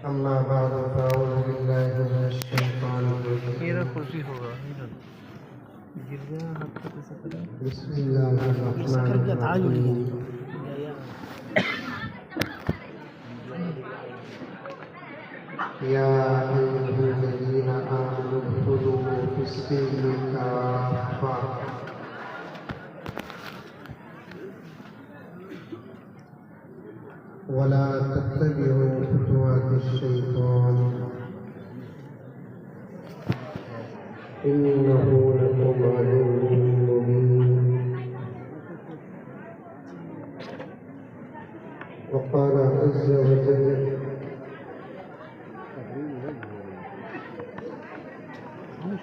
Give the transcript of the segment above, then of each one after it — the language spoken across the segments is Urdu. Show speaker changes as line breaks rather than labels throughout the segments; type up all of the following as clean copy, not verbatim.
أما بعد فأعوذ بالله من الشيطان الرجيم بسم الله الرحمن الرحيم يا أيها الذين آمنوا ادخلوا في السلم كافة ولا تتبعوا خطوات الشيطان إنه لكم عدو مبين. وقال عز وجل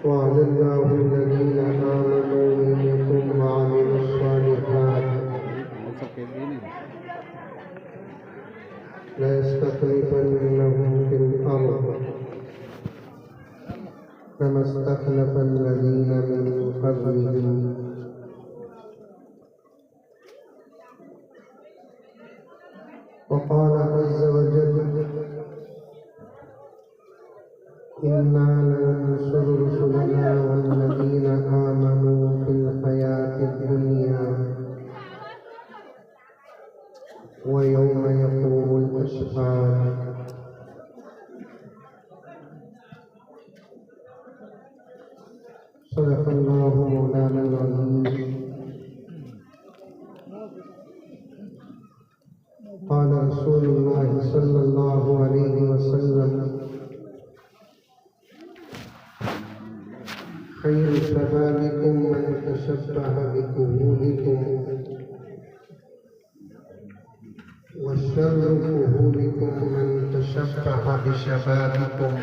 وعد الله الذين آمنوا منكم وعملوا الصالحات ليستخلفنهم في الأرض كما استخلف الذين من قبلهم وقال عز وجل إنا لننصر رسلنا والذين آمنوا في الحياة الدنيا ويوم يقوم الأشهاد. صدق الله مولانا العظيم. قال رسول الله صلى الله عليه وسلم خير شبابكم من تشبه بكهولكم وشر كهولكم من تشبه بشبابكم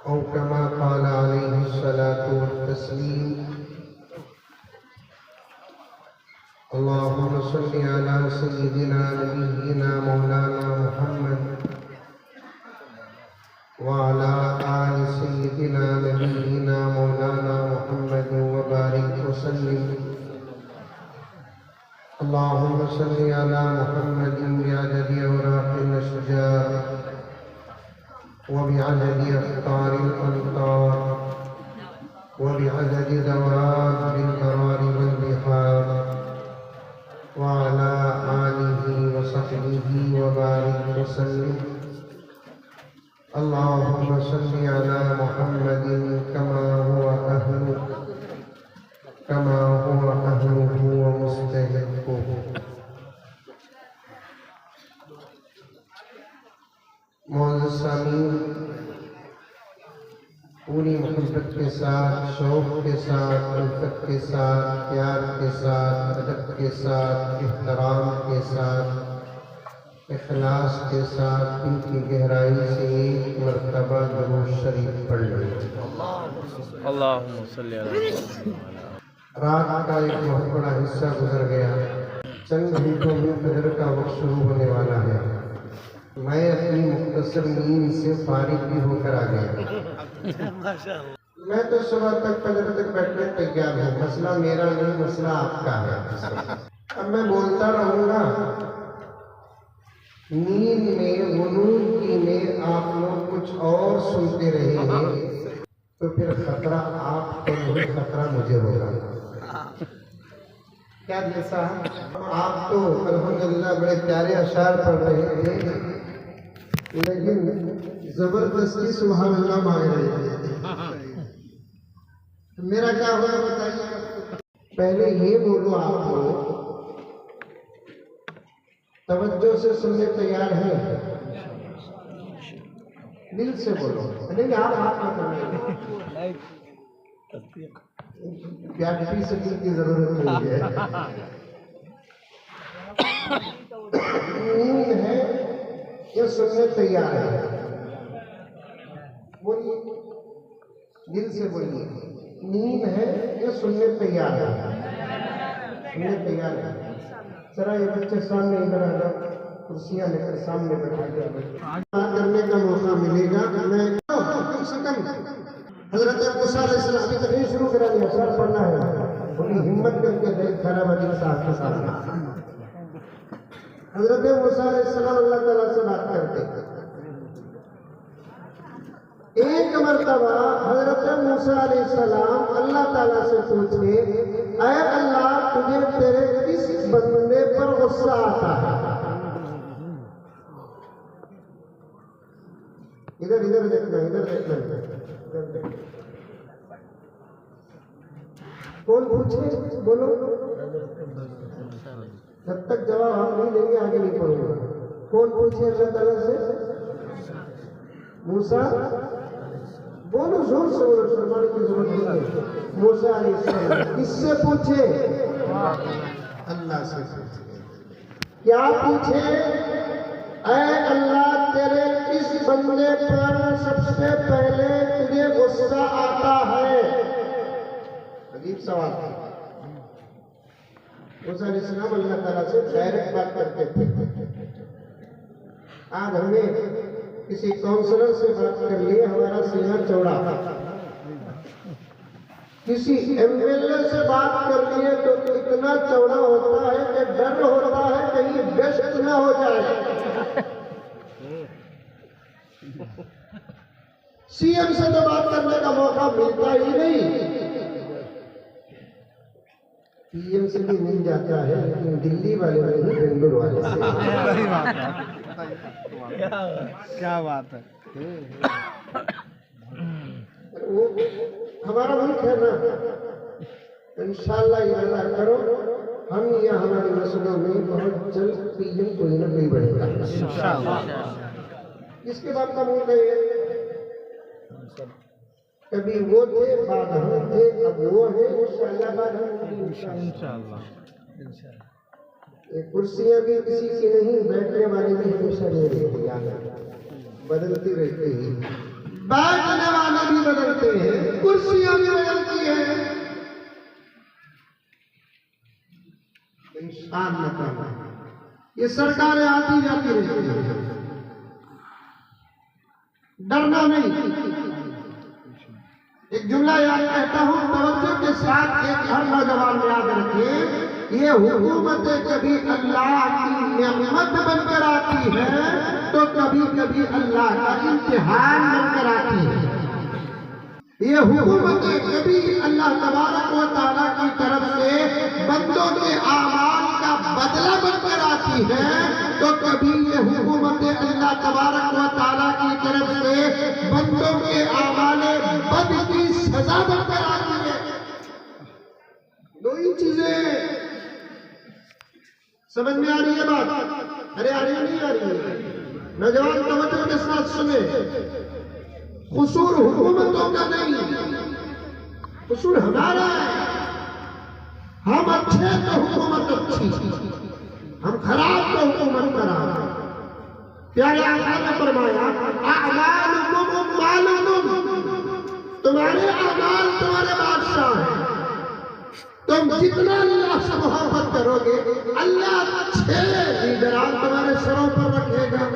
أو كما قال عليه الصلاة والتسليم. اللهم صل على سيدنا نبينا مولانا محمد وعلى آل سيدنا نبينا مولانا محمد وبارك وسلم. اللهم صل على محمد بعدد أوراق الأشجار وبعدد أقطار الأمطار وبعدد دواب البرار والبحار وعلى آله وصحبه وبارك وسلم. اللهم صل على محمد كما هو أهله ومستحقه. معزز سامعین، پوری محبت کے ساتھ، شوق کے ساتھ، الفت کے ساتھ، پیار کے ساتھ، ادب کے ساتھ، احترام کے ساتھ، اخلاص کے ساتھ ان کی گہرائی سے ایک مرتبہ درود شریف پڑھ لیں۔
اللہم صلی اللہ علیہ وسلم۔
رات کا ایک بہت بڑا حصہ گزر گیا، چند گھنٹوں میں فجر کا وقت شروع ہونے والا ہے۔ میں اپنی مختصر نیند سے فارغ بھی ہو کر آ گیا۔ میں تو صبح تک فجر تک بیٹھنے تیار ہوں، مسئلہ میرا نہیں، مسئلہ آپ کا ہے۔ اب میں بولتا رہوں گا، نیند میں غنود کی میں آپ لوگ کچھ اور سنتے رہیں گے تو پھر خطرہ آپ کو نہیں، خطرہ مجھے ہوگا۔ کیا جیسا آپ تو الحمدللہ بڑے پیارے اشعار پڑھ رہے تھے، لیکن زبردستی سبحان اللہ مانگ رہے تھے۔ میرا کیا ہوگا بتائیے؟ پہلے یہ بولو، آپ کو توجہ سے سننے تیار ہیں؟ دل سے بولو، نہیں آپ ہاتھ نہ کریں، پیاٹی سے دل کی ضرورت نہیں ہے۔ نیند ہے یہ سننے تیار ہے؟ بولیے، دل سے بولیے، نیند ہے یہ سننے تیار ہے؟ سننے تیار ہے؟ ذرا یہ بچے سامنے ادھر آ جاؤ، کرسیاں لے کر سامنے بیٹھا کر بات کرنے کا موقع ملے گا۔ میں کم سے کم حضرت موسیٰ علیہ السلام کی تقریر شروع کرا دیا، اشعار پڑھنا ہے، بڑی ہمت کر کے دیکھ کھانا باجی صاحب کے ساتھ۔ حضرت موسیٰ علیہ السلام اللہ تعالیٰ ایک مرتبہ حضرت موسیٰ علیہ السلام اللہ تعالیٰ سے پوچھے اے اللہ تجھے تیرے کس بندے پر غصہ آتا ہے؟ ادھر دیکھنا ادھر دیکھنا کون پوچھے بولو جب تک جواب ہم نہیں دیں گے آگے نہیں پڑھوں گا کون پوچھے اللہ تعالیٰ سے موسیٰ بولو زور سے بولو شرمانے کی ضرورت نہیں ہے موسیٰ علیہ السلام کس سے پوچھے اللہ سے پوچھے کیا پوچھے اے اللہ تیرے کس بندے پر سب سے پہلے تجھے غصہ آتا ہے عجیب سوال موسیٰ علیہ السلام اللہ تعالیٰ سے ڈائریکٹ بات کرتے تھے آج ہمیں کسی کاؤنسلر سے بات کر لیے ہمارا سینہ چوڑا کسی ایم ایل اے سے بات کر لیے تو اتنا چوڑا ہوتا ہے کہ ڈر ہوتا ہے کہیں بیسٹ نہ ہو جائے سی ایم سے تو بات کرنے کا موقع ملتا ہی نہیں پی ایم سے بھی مل جاتا ہے لیکن دلی والے نہیں بنگلور والے سے
کیا بات ہے
ہمارا ملک ہے نا انشاءاللہ ارادہ کرو ہم یا ہماری نسلوں میں بہت جلد پی ایم کوئی نہ کوئی بنے گا اس کے بعد کا ملک ہے کبھی وہ تھے بعد ہم تھے اب وہ ہیں انشاءاللہ بعد ہم
انشاءاللہ
کرسیاں بھی کسی کی نہیں بیٹھنے والے بھی ہمیشہ نہیں رہتی بدلتی رہتی ہیں بیٹھنے والے بھی بدلتے ہیں کرسیاں بھی بدلتی ہیں انشاءاللہ تعالی یہ سرکاریں آتی جاتی رہتی ہیں ڈرنا نہیں ایک جملہ یاد کہتا ہوں توجہ کے ساتھ ایک ہر نوجوان یاد رکھے یہ حکومتیں کبھی اللہ کی نعمت بن کر آتی ہے تو کبھی کبھی اللہ کا امتحان بن کر آتی ہے یہ حکومتیں کبھی اللہ تبارک و تعالیٰ کی طرف سے بندوں کے اعمال کا بدلہ بن کر آتی ہے تو کبھی یہ حکومتیں اللہ تبارک و تعالیٰ کی طرف سے بندوں کے اعمال بد کی سزا بن کر آتی ہے دو ہی چیزیں سمجھ میں آ رہی ہے بات ارے آ رہی نہیں آ رہی ہے نوجوان توجہ کے ساتھ سنیں قصور حکومتوں کا نہیں قصور ہمارا ہے ہم اچھے تو حکومت اچھی ہم خراب تو حکومت خراب پیارے آقا نے فرمایا اعمالکم اموالکم تمہارے اعمال تمہارے بادشاہ ہیں تم جتنا اللہ سے محبت کرو گے اللہ اچھے لیڈران تمہارے سروں پر رکھے گا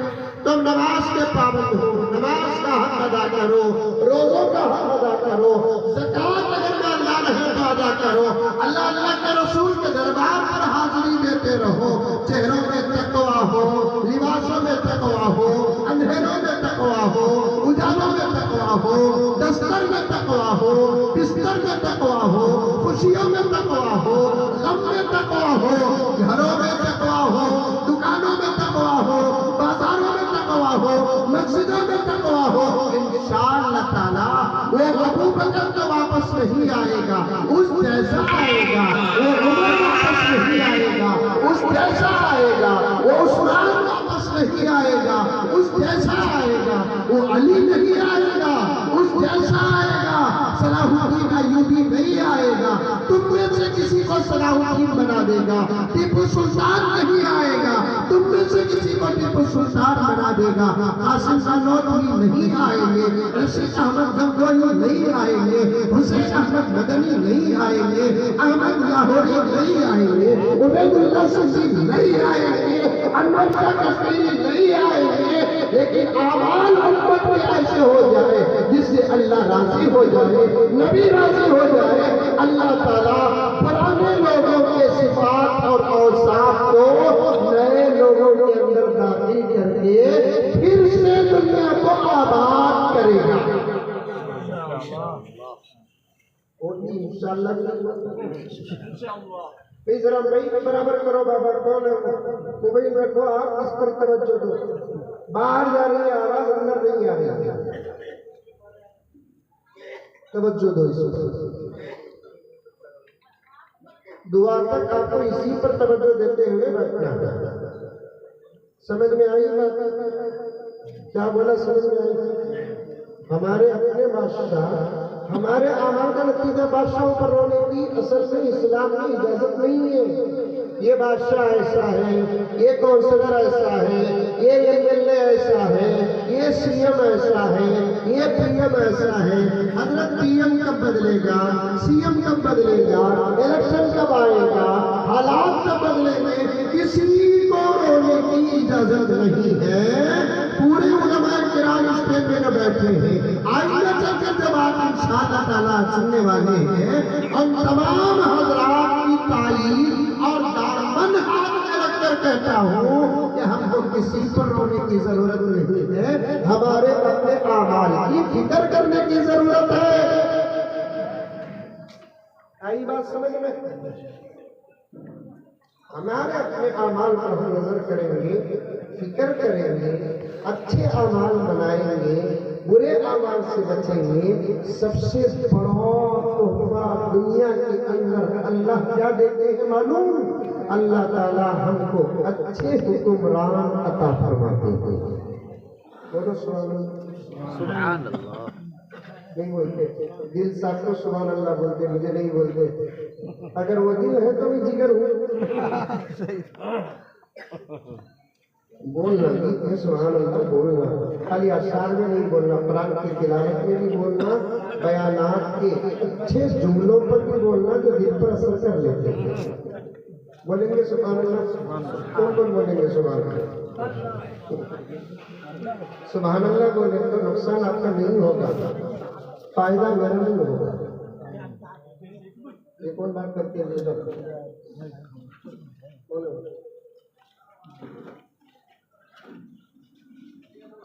تم نماز کے پابند ہو نماز کا حق ادا کرو روزوں کا حق ادا کرو زکوٰۃ اگر مالدار ہے تو ادا کرو اللہ کے رسول کے دربار پر حاضری دیتے رہو چہروں میں تقویٰ ہو لباسوں میں تقویٰ ہو اندھیروں میں تقویٰ ہو اجالوں میں تقویٰ ہو دستر میں تقویٰ ہو بستر میں تقویٰ ہو خوشیوں میں تقویٰ ہو غم میں تقویٰ ہو گھروں میں تقویٰ ہو دکانوں میں تقویٰ ہو بازاروں میں تقویٰ ہو مسجدوں میں تقویٰ ہو انشاءاللہ تعالی وہ ابو بکر تو واپس نہیں آئے گا اس جیسا آئے گا وہ عمر واپس نہیں آئے گا اس جیسا آئے گا وہ عثمان واپس نہیں آئے گا اس جیسا آئے گا وہ علی نہیں آئے گا اس جیسا آئے گا صلاح الدین ایوبی نہیں آئے گا تم میں سے کسی کو صلاح الدین بنا دے گا ٹیپو سلطان نہیں آئے گا تم میں سے کسی کو ٹیپو سلطان بنا دے گا قاسم نانوتوی نہیں آئیں گے رشید احمد گنگوئی نہیں آئیں گے حسین احمد مدنی نہیں آئیں گے احمد لاہوری نہیں آئیں گے عبید اللہ سنجی نہیں آئیں گے انور شاہ کشمیری نہیں آئیں گے لیکن اعمال امت میں ایسے ہو جائے جس سے اللہ راضی ہو جائے نبی راضی ہو جائے اللہ تعالیٰ پرانے لوگوں کے صفات اور اوصاف کو نئے لوگوں کے اندر داخل کر کے پھر سے دنیا کو آباد کرے گا ہوگی انشاءاللہ بھی ذرا میں برابر کرو بابا کون ہے وہ بھائی رکھو آپ اس پر توجہ دو باہر جا رہی ہے آواز اندر نہیں آ رہی ہے توجہ دو اس پر دعا تک آپ کو اسی پر توجہ دیتے ہوئے رکھنا ہے سمجھ میں آئی بات کیا بولا سمجھ میں آئی ہمارے اپنے بادشاہ ہمارے اعمال کا نتیجہ بادشاہوں پر رونے کی اصل میں اسلام کی اجازت نہیں ہے یہ بادشاہ ایسا ہے یہ کونسلر ایسا ہے یہ ایم ایل اے ایسا ہے یہ سی ایم ایسا ہے یہ پی ایم ایسا ہے حضرت پی ایم کب بدلے گا سی ایم کب بدلے گا الیکشن کب آئے گا حالات کب بدلیں گے کسی کو رونے کی اجازت نہیں ہے پورے علماء کرام اس پہ نہ بیٹھے ہیں آئندہ چل کر جب آپ انشاءاللہ تعالیٰ سننے والے ہیں ان تمام حضرات کی تعلیم اور دامن ہاتھ میں رکھ کر کہتا ہوں کہ ہم کو کسی پر رونے کی ضرورت نہیں ہے ہمارے اپنے اعمال کی فکر کرنے کی ضرورت ہے آئی بات سمجھ میں ہمارے اپنے اعمال پر ہم نظر کریں گے فکر کریں گے اچھے اعمال بنائیں گے برے اعمال سے بچیں گے سب سے بڑا تحفہ دنیا کے اندر اللہ کیا دیتے ہیں معلوم اللہ تعالیٰ ہم کو اچھے حکمران عطا فرماتے ہیں بولو سبحان اللہ نہیں بولتے دل صاحب کو سبحان اللہ بولتے مجھے نہیں بولتے اگر وہ دل ہے تو بھی جگر ہو بولنا ہے سبحان اللہ بولنا خالی اشعار میں نہیں بولنا قرآن کی تلاوت میں بھی بولنا بیانات کے اچھے جملوں پر بھی بولنا جو دل پر اثر کر لیتے ہیں بولیں گے سبحان اللہ کون کون بولیں گے سبحان اللہ سبحان اللہ بولیں تو نقصان آپ کا نہیں ہوگا فائدہ میرا نہیں ہوگا یہ کون بات کرتی ہے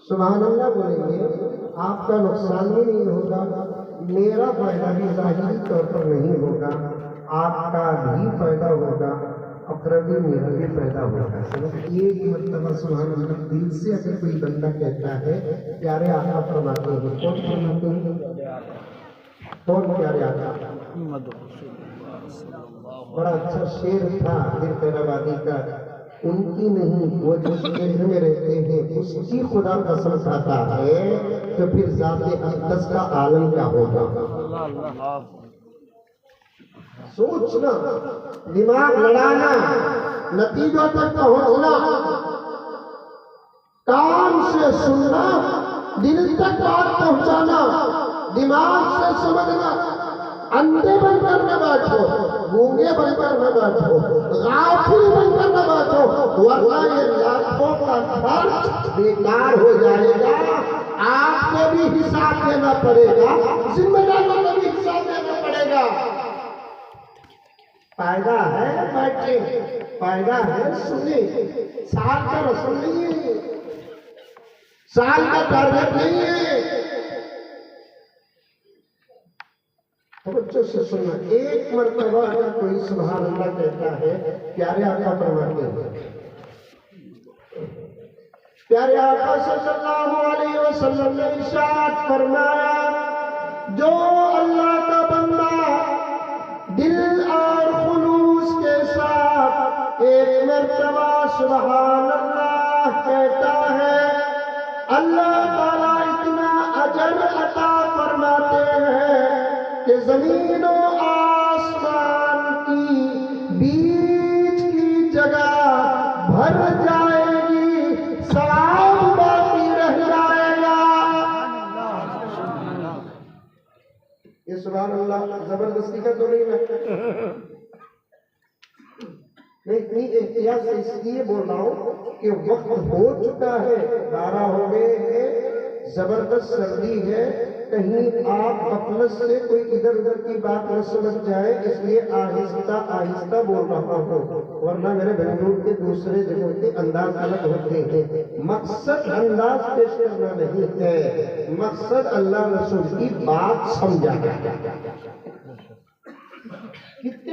سبحان اللہ بولیں گے آپ کا نقصان بھی نہیں ہوگا میرا فائدہ بھی ظاہری طور پر نہیں ہوگا آپ کا بھی فائدہ ہوگا اقربی میرا بھی فائدہ ہوگا ایک مرتبہ سبحان اللہ دل سے اگر کوئی بندہ کہتا ہے پیارے آقا فرماتے ہیں کون فرماتے ہیں کون پیارے آقا بڑا اچھا شعر تھا دل خیر آبادی کا ان کی نہیں وہ جو شہر میں رہتے ہیں اس کی خدا قسم کھاتا ہے تو پھر ذات اقدس کا عالم کیا ہوگا سوچنا دماغ لڑانا نتیجوں تک پہنچنا کان سے سننا دل تک بات پہنچانا دماغ سے سمجھنا اندھے بن کر نہ بیٹھو گونگے بن کر نہ بیٹھو غافل بن کر نہ بیٹھو ورنہ یہ لاکھوں کا خرچ بیکار ہو جائے گا آپ کو بھی حساب دینا پڑے گا ذمہ داروں کو بھی حساب دینا پڑے گا فائدہ ہے بیٹھے فائدہ ہے سنیں سال کا رسم نہیں ہے سال کا ٹارگیٹ نہیں ہے توجہ سے سننا ایک مرتبہ اگر کوئی سبحان اللہ کہتا ہے پیارے آقا فرماتے ہیں پیارے آقا صلی اللہ علیہ وسلم نے ارشاد فرمایا جو اللہ کا بندہ دل اور خلوص کے ساتھ ایک مرتبہ سبحان اللہ کہتا ہے اللہ تعالیٰ اتنا اجر عطا فرماتے ہیں کہ زمین و آسمان کی بیچ کی جگہ بھر جائے گی ثواب باقی رہ جائے گا یہ سبحان اللہ زبردستی کا تو نہیں ہے میں اتنی احتیاط سے اس لیے بول رہا ہوں کہ وقت ہو چکا ہے 12 ہو گئے ہیں زبردست سردی ہے کہیں آپ غفلت سے کوئی ادھر ادھر کی بات نہ سمجھ جائے اس لیے آہستہ آہستہ بول رہا ہوں ورنہ میرے بندوں کے دوسرے جگہوں کے انداز الگ ہوتے ہیں مقصد انداز پیش کرنا نہیں ہے مقصد اللہ رسول کی بات سمجھا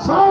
100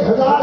1000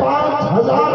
5000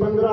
15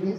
20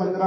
15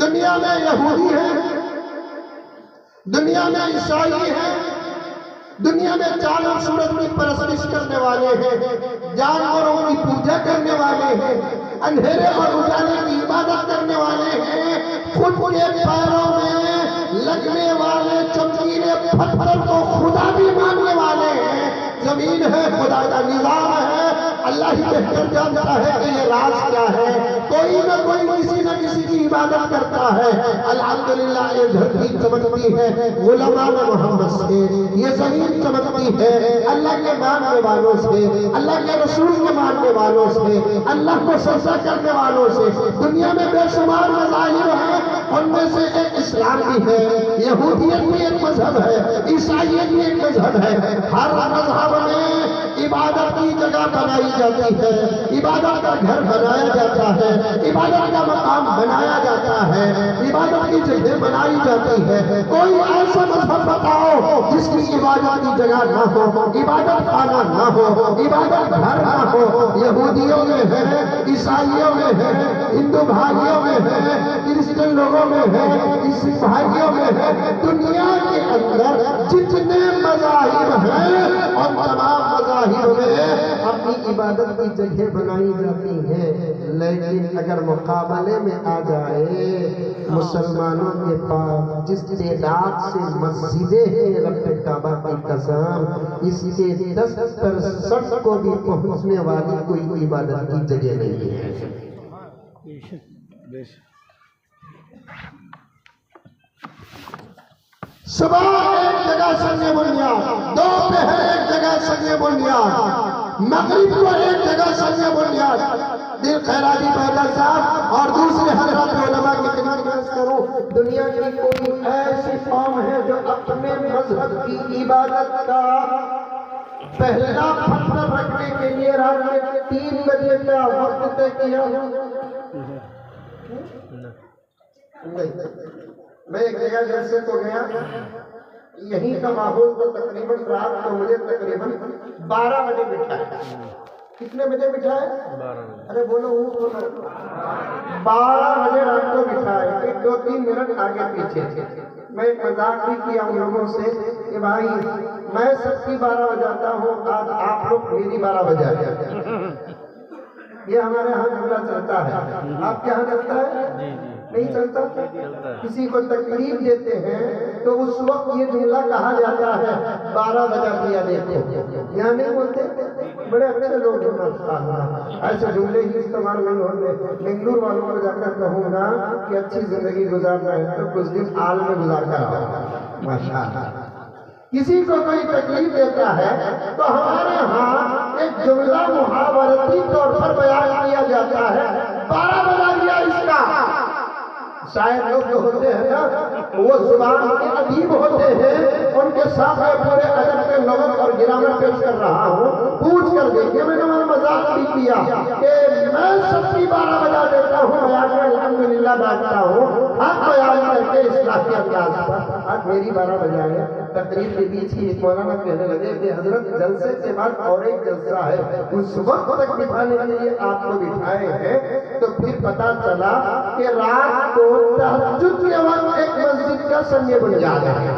دنیا میں یہودی ہیں، دنیا میں عیسائی ہیں، دنیا میں چاند اور سورج کی پرستش کرنے والے ہیں، جانوروں کی پوجا کرنے والے ہیں، اندھیرے اور اجالے کی عبادت کرنے والے ہیں، خود کے پیروں میں لگنے والے چمکیلے پتھر کو خدا بھی ماننے والے ہیں۔ زمین ہے، خدا کا نظام ہے، اللہ ہی بہتر جانتا ہے کہ یہ راز کیا ہے۔ کوئی نہ کوئی کسی نہ کسی کی عبادت کرتا ہے۔ الحمدللہ یہ دھرتی چمکتی ہے علماء محمد سے، یہ زمین چمکتی ہے اللہ کے ماننے والوں سے، اللہ کے رسول کے ماننے والوں سے، اللہ کو سجدہ کرنے والوں سے۔ دنیا میں بے شمار مذاہب ہیں، ان میں سے ایک اسلام بھی ہے، یہودیت بھی ایک مذہب ہے، عیسائیت بھی ایک مذہب ہے۔ ہر مذہب میں عبادت کی جگہ بنائی جاتی ہے، عبادت کا گھر بنایا جاتا ہے، عبادت کا مقام بنایا جاتا ہے، عبادت کی جگہ بنائی جاتی ہے۔ کوئی ایسا مذہب بتاؤ جس کی عبادت کی جگہ نہ ہو، عبادت خانہ نہ ہو، عبادت گھر نہ ہو۔ یہودیوں میں ہے، عیسائیوں میں ہے، ہندو بھائیوں میں ہے، کرسچن لوگوں میں ہے، سکھ بھائیوں میں ہے۔ دنیا کے اندر جتنے مذاہب ہیں اور تمام مذاہب میں اپنی عبادت کی جگہ بنائی جاتی ہیں، لیکن اگر مقابلے میں آ جائے مسلمانوں کے پاس جس تعداد سے مسجدیں ہیں رب کعبہ کی قسم، اس کے 10% کو بھی پہنچنے والی کوئی عبادت کی جگہ نہیں ہے۔ صبح ایک جگہ سنگ بنیاد، دوپہر ایک جگہ سنگ بنیاد، مغرب کو ایک جگہ سنگ بنیاد۔ دل خیراتی پہلا صاحب اور دوسرے حضرات علماء کی خدمت میں عرض کروں، دنیا کی کوئی ایسی قوم ہے جو اپنے مذہب کی عبادت کا پہلا پتھر رکھنے کے لیے رات میں 3 بجے کا وقت طے کیا؟ میں ایک جگہ جلسے کو گیا، یہیں کا ماحول تو تقریباً رات کو مجھے تقریباً 12 بجے بٹھا ہے۔ کتنے بجے بٹھا ہے؟ 12 بجے۔ ارے بولو 12 بجے رات کو بٹھا ہے، ایک 2-3 منٹ آگے پیچھے۔ میں ایک مذاق بھی کیا ان لوگوں سے کہ بھائی میں سب کی 12 بجاتا ہوں، آج آپ لوگ میری 12 بجا دیں۔ یہ ہمارے ہاں جملہ چلتا ہے، آپ کے ہاں چلتا ہے؟ نہیں چلتا؟ کسی کو تکلیف دیتے ہیں تو اس وقت یہ جملہ کہا جاتا ہے 12 بجا دیا دیکھو، یہاں نہیں بولتے؟ بڑے اچھے لوگ ایسے جملے ہی استعمال نہیں ہوتے۔ بنگلور والوں کو جا کر کہوں گا کہ اچھی زندگی گزارنا ہے تو کچھ دن آل میں گزار کر آؤ، ماشاءاللہ۔ کسی کو کوئی تکلیف دیتا ہے تو ہمارے ہاں ایک جملہ محاورتی طور پر بیان کیا جاتا ہے 12 بجا دیا اس کا۔ شاید لوگ جو ہوتے ہیں نا وہ زبان کے ادیب ہوتے ہیں، ان کے سامنے پورے ادب کے لغت اور گرامر پیش کر رہا ہوں۔ پوچھ کر دیکھیے، میں نے مذاق بھی کیا کہ میں سب کی 12 بجا دیتا ہوں، بیان میں الحمدللہ بیٹھتا ہوں، حق بیان کر کے اصلاح کے انداز پر۔ آج میری 12 بجائے تقریر کے بیچ ہی ایک مولانا کہنے لگے کہ حضرت جلسے کے بعد اور ایک جلسہ ہے، اس وقت تک بٹھانے کے لیے آپ کو بٹھائے ہیں۔ تو پھر پتا چلا کہ رات کو تہجد کے وقت ایک مسجد کا سنگ بنیاد ہے۔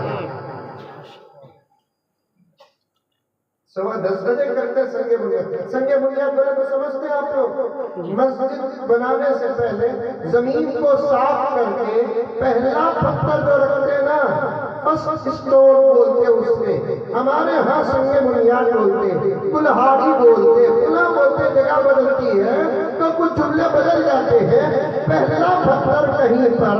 10:15 بجے کرتے سنگ بنیاد۔ سنگ بنیاد بولے تو سمجھتے ہیں آپ لوگ؟ مسجد بنانے سے پہلے زمین کو صاف کر کے پہلا پتھر جو رکھتے نا فرسٹ اسٹون بولتے اس میں، ہمارے ہاں سنگ بنیاد بولتے، کلہاڑی بولتے، فلاں بولتے، جگہ بدلتی ہے تو کچھ جملے بدل جاتے ہیں۔ پہلا پتھر کہیں پر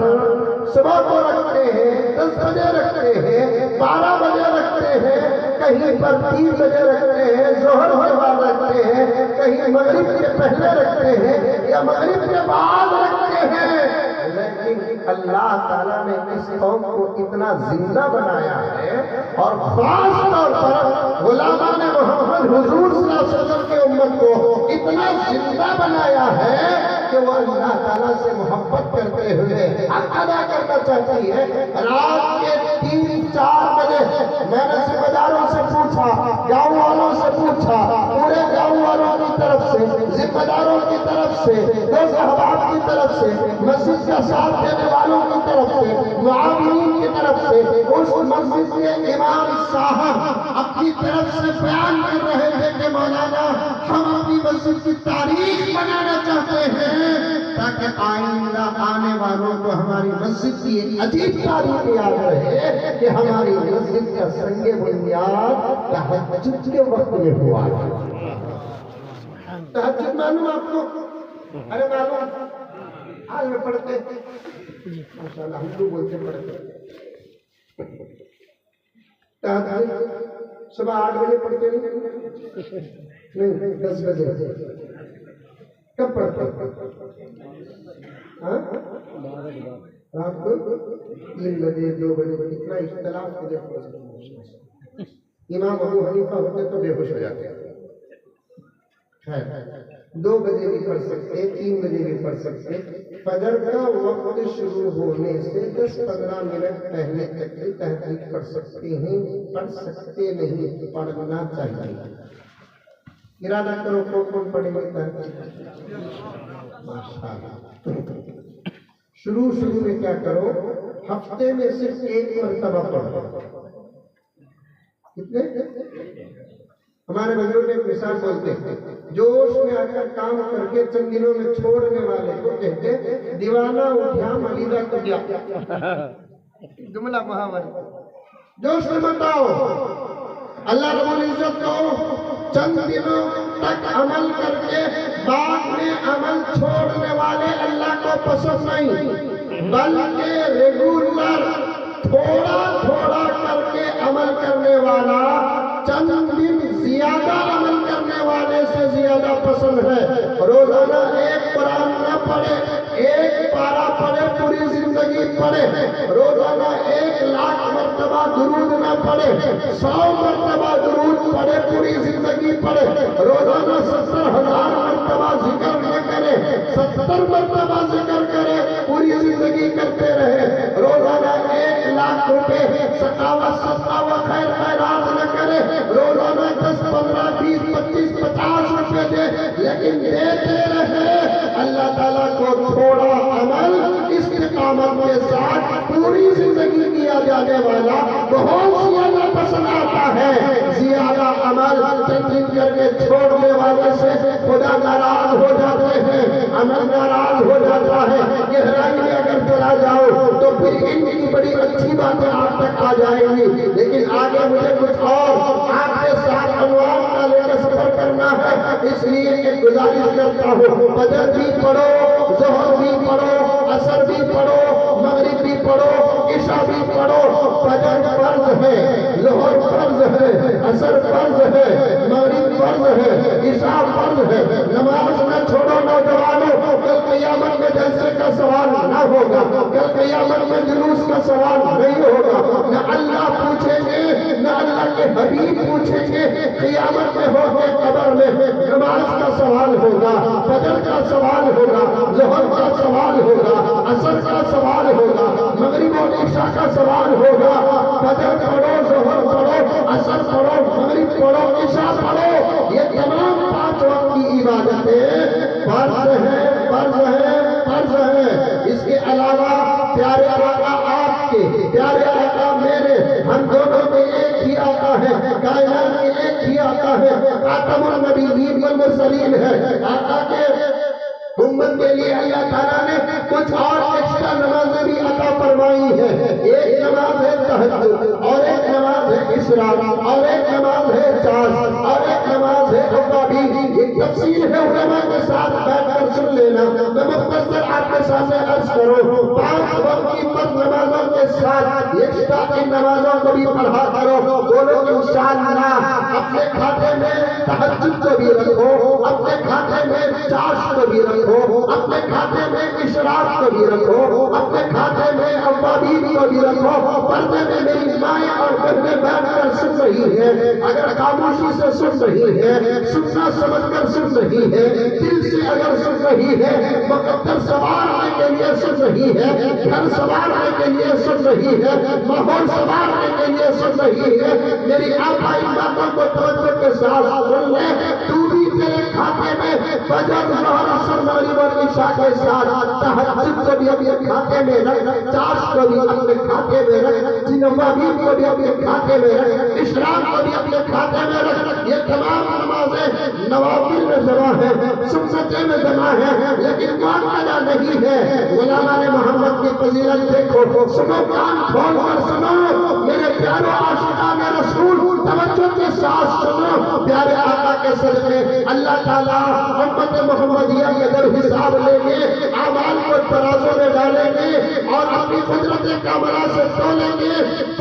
صبح کو رکھتے ہیں، 10 بجے رکھتے ہیں، 12 بجے رکھتے ہیں، کہیں پر 3 بجے رکھتے ہیں، ظہر کے بعد رکھتے ہیں، کہیں مغرب کے پہلے رکھتے ہیں یا مغرب کے بعد رکھتے ہیں۔ لیکن اللہ تعالیٰ نے اس قوم کو اتنا زندہ بنایا ہے اور خاص طور پر غلامان محمد حضور صلی اللہ علیہ وسلم کی امت کو اتنا زندہ بنایا ہے کہ وہ اللہ تعالیٰ سے محبت کرتے ہوئے حق ادا کرنا چاہتی ہے۔ رات کے 3-4 بجے میں نے ذمہ داروں سے پوچھا، گاؤں والوں سے پوچھا، پورے گاؤں والوں کی طرف سے، ذمہ داروں کی طرف سے، دوست احباب کی طرف سے، مسجد کا ساتھ دینے والوں کی طرف سے، معاونین کی طرف سے، اس مسجد کے امام صاحب اپنی طرف سے بیان کر رہے تھے کہ مولانا ہم اپنی مسجد کی تاریخ بنانا چاہتے ہیں تاکہ آئندہ آنے والوں کو ہماری مسجد کی ایک عجیب تاریخ یاد رہے کہ ہماری مسجد کا سنگ بنیاد تہجد کے وقت میں ہوا۔ تہجد معلوم آپ کو؟ ارے معلوم آج میں پڑھتے ماشاءاللہ ہم لوگ بولتے پڑھتے تہجد صبح 8 بجے پڑھتے نہیں 10 بجے کب پڑھتے؟ رات کو 3 بجے 2 بجے اتنا اختلاف مجھے امام ابو حنیفہ ہوتے تو بے ہوش ہو جاتے 2 بجے بھی پڑھ سکتے 3 بجے بھی پڑھ سکتے فجر کا وقت شروع ہونے سے 10-15 منٹ پہلے تک کی تحقیق پڑھ سکتے ہیں پڑھ سکتے نہیں پڑھنا چاہیے۔ ارادہ کرو کون پڑھیں گے تحقیق ماشاءاللہ۔ شروع میں کیا کرو ہفتے میں صرف 1 مرتبہ پڑھو۔ کتنے؟ ہمارے بزرگ ایک مثال بولتے ہیں جوش میں آ کر کام کر کے چند دنوں میں چھوڑنے والے کو کہتے دیوانہ اٹھا ملیدہ کو دیا۔ جملہ محاورہ جوش میں بتاؤ اللہ رب العزت کو چند دنوں تک عمل کر کے بعد میں عمل چھوڑنے والے اللہ کو پسند نہیں بلکہ ریگولر تھوڑا تھوڑا کر کے عمل کرنے والا چند دن زیادہ عمل کرنے والے سے زیادہ پسند ہے۔ روزانہ 1 قرآن نہ پڑھے 1 پارہ پڑھے پوری زندگی پڑھے، روزانہ 1,00,000 مرتبہ درود نہ پڑھے 100 مرتبہ درود پڑھے پوری زندگی پڑھے، روزانہ 70,000 مرتبہ ذکر نہ کرے 70 مرتبہ ذکر کرے پوری زندگی کرتے رہے، روزانہ 1,00,000 روپے 57 خیر خیرات نہ کرے، روزانہ 10 15 20 25 50 روپے دے لیکن دیتے رہے، اللہ تعالیٰ کو تھوڑا عمل استقامت کے ساتھ پوری زندگی کیا جانے والا بہت زیادہ پسند آتا ہے۔ زیادہ عمل چند دن کر کے چھوڑنے والے سے خدا ناراض ہو جاتے ہیں، عمل ناراض ہو جاتا ہے۔ گہرائی میں اگر چلا جاؤ تو پھر ان کی بڑی اچھی باتیں آپ تک آ جائیں گی، لیکن آگے مجھے کچھ اور آپ کے ساتھ عنوان کا لے کے سفر کرنا ہے، اس لیے ایک گزارش کرتا ہوں فجر بھی پڑھو، ظہر بھی پڑھو، عصر بھی پڑھو، مغرب بھی پڑھو، عشاء بھی پڑھو۔ فجر فرض ہے، ظہر فرض ہے، عصر فرض ہے، مغرب فرض ہے، عشاء فرض ہے۔ نماز نہ چھوڑو نوجوانوں، کل قیامت میں جلسے کا سوال نہ ہوگا، کل قیامت میں جلوس کا سوال نہیں ہوگا، نہ اللہ پوچھیں گے نہ اللہ کے حبیب پوچھیں گے، قیامت میں ہو کے قبر میں نماز کا سوال ہوگا، فجر کا سوال ہوگا، ظہر کا سوال ہوگا، عصر کا سوال ہوگا، مغرب و عشاء کا سوال ہوگا۔ فجر پڑھو، ظہر پڑھو، عصر پڑھو، مغرب پڑھو، عشاء پڑھو، یہ تمام 5 وقت کی عبادتیں فرض ہیں، فرض ہیں، فرض ہیں۔ اس کے علاوہ پیارے آقا آپ کے، پیارے آقا میرے، ہم دونوں میں ایک ہی آقا ہے، کائنات میں ایک ہی آقا ہے، خاتم النبیین والمرسلین ہے۔ آقا کے امت کے لیے اللہ تعالیٰ نے کچھ اور ایکسٹرا نمازیں بھی عطا فرمائی ہے۔ ایک نماز ہے تہجد، اور ایک نماز ہے اشراق، اور ایک نماز ہے چاش، اور ایک نماز ہے اوابین۔ ایک تفصیل ہے علماء کے ساتھ بیٹھ کر سن لینا، میں مختصر آپ کے سامنے عرض کروں۔ 5 وقت کی فرض نمازوں کے ساتھ ایکسٹرا ان نمازوں کو بھی پڑھا کرو، بولو انشاءاللہ۔ اپنے کھاتے میں تہجد کو بھی رکھو، اپنے کھاتے میں چاش کو بھی رکھو، اپنے کھاتے میں اشراق کو بھی رکھو، اپنے کھاتے میں اوابین کو بھی رکھو۔ پردے میں میری مائیں اور بہنیں بیٹھ کر سن رہی ہیں، اگر خاموشی سے سن رہی ہے، سننا سمجھ کر سن رہی ہے، دل سے اگر سن رہی ہے، مقدر سنوارنے کے لیے سن رہی ہے، گھر سنوارنے کے لیے سن رہی ہے، ماحول سنوارنے کے لیے سن رہی ہے، میری آقا ان باتوں کو توجہ کے ساتھ سن لے، تو بھی تیرے کھاتے میں فجر ظہر عصر مغرب اور عشاء کے ساتھ تہجد کو بھی اپنے کھاتے میں رکھ، چاش کو بھی اپنے کھاتے میں رکھ، جنوابی کو بھی اپنے کھاتے میں رکھ، اشراق کو بھی اپنے کھاتے میں رکھ۔ یہ تمام نمازیں نوافل میں جمع ہے، سنتیں میں جمع ہے، لیکن معتدہ نہیں ہے۔ غلامان محمد کی فضیلت دیکھو، سنو، کان کھول کر سنو، میرے پیارو عاشقان رسول توجہ کے ساتھ سنو، پیارے آقا کے صدقے اللہ تعالیٰ امت محمدیہ کے در حساب لیں گے، اعمال کو ترازوں میں ڈالیں گے اور اپنی قدرت کاملہ سے تولیں گے۔